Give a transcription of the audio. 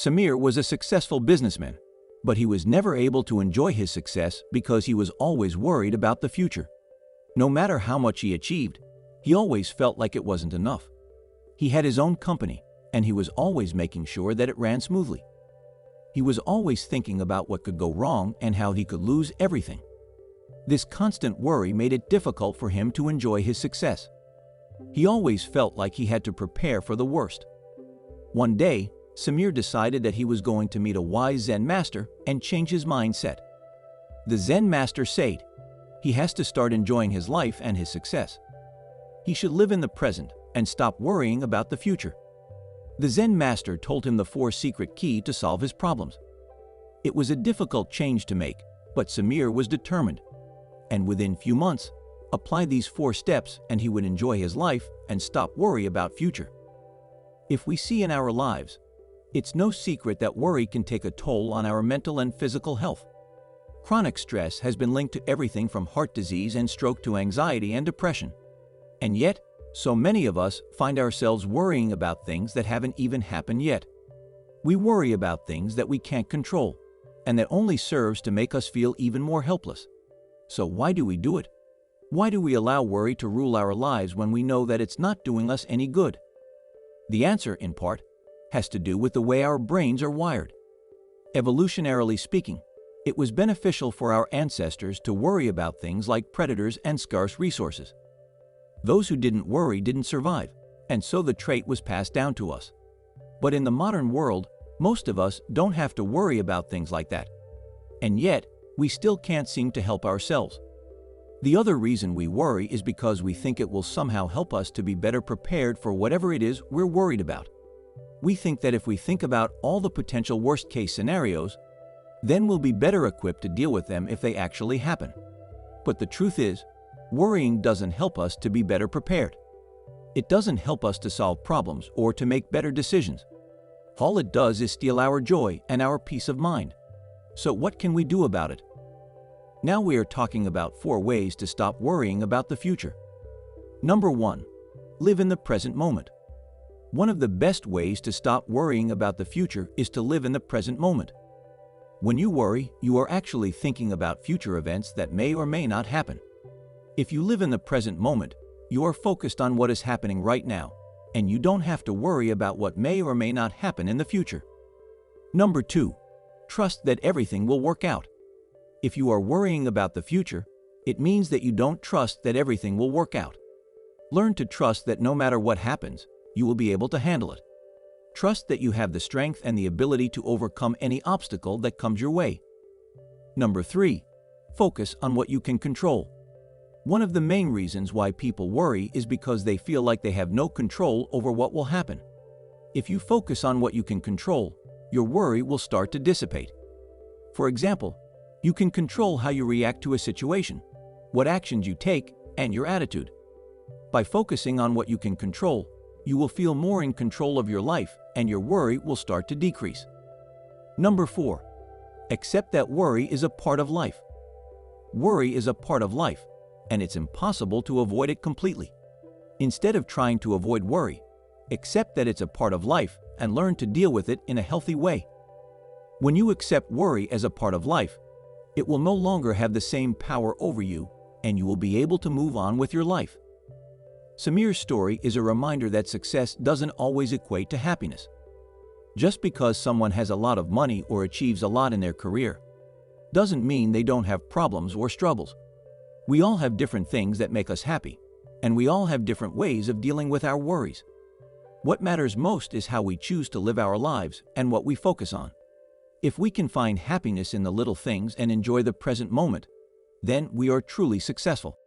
Samir was a successful businessman, but he was never able to enjoy his success because he was always worried about the future. No matter how much he achieved, he always felt like it wasn't enough. He had his own company, and he was always making sure that it ran smoothly. He was always thinking about what could go wrong and how he could lose everything. This constant worry made it difficult for him to enjoy his success. He always felt like he had to prepare for the worst. One day, Samir decided that he was going to meet a wise Zen master and change his mindset. The Zen master said he has to start enjoying his life and his success. He should live in the present and stop worrying about the future. The Zen master told him the 4 secret keys to solve his problems. It was a difficult change to make, but Samir was determined, and within few months, applied these 4 steps and he would enjoy his life and stop worry about future. If we see in our lives, it's no secret that worry can take a toll on our mental and physical health. Chronic stress has been linked to everything from heart disease and stroke to anxiety and depression. And yet, so many of us find ourselves worrying about things that haven't even happened yet. We worry about things that we can't control, and that only serves to make us feel even more helpless. So why do we do it? Why do we allow worry to rule our lives when we know that it's not doing us any good? The answer, in part, has to do with the way our brains are wired. Evolutionarily speaking, it was beneficial for our ancestors to worry about things like predators and scarce resources. Those who didn't worry didn't survive, and so the trait was passed down to us. But in the modern world, most of us don't have to worry about things like that. And yet, we still can't seem to help ourselves. The other reason we worry is because we think it will somehow help us to be better prepared for whatever it is we're worried about. We think that if we think about all the potential worst-case scenarios, then we'll be better equipped to deal with them if they actually happen. But the truth is, worrying doesn't help us to be better prepared. It doesn't help us to solve problems or to make better decisions. All it does is steal our joy and our peace of mind. So what can we do about it? Now we are talking about 4 ways to stop worrying about the future. Number 1. Live in the present moment. One of the best ways to stop worrying about the future is to live in the present moment. When you worry, you are actually thinking about future events that may or may not happen. If you live in the present moment, you are focused on what is happening right now, and you don't have to worry about what may or may not happen in the future. Number 2. Trust that everything will work out. If you are worrying about the future, it means that you don't trust that everything will work out. Learn to trust that no matter what happens, you will be able to handle it. Trust that you have the strength and the ability to overcome any obstacle that comes your way. Number 3. Focus on what you can control. One of the main reasons why people worry is because they feel like they have no control over what will happen. If you focus on what you can control, your worry will start to dissipate. For example, you can control how you react to a situation, what actions you take, and your attitude. By focusing on what you can control, you will feel more in control of your life and your worry will start to decrease. Number 4. Accept that worry is a part of life. Worry is a part of life, and it's impossible to avoid it completely. Instead of trying to avoid worry, accept that it's a part of life and learn to deal with it in a healthy way. When you accept worry as a part of life, it will no longer have the same power over you, and you will be able to move on with your life. Samir's story is a reminder that success doesn't always equate to happiness. Just because someone has a lot of money or achieves a lot in their career, doesn't mean they don't have problems or struggles. We all have different things that make us happy, and we all have different ways of dealing with our worries. What matters most is how we choose to live our lives and what we focus on. If we can find happiness in the little things and enjoy the present moment, then we are truly successful.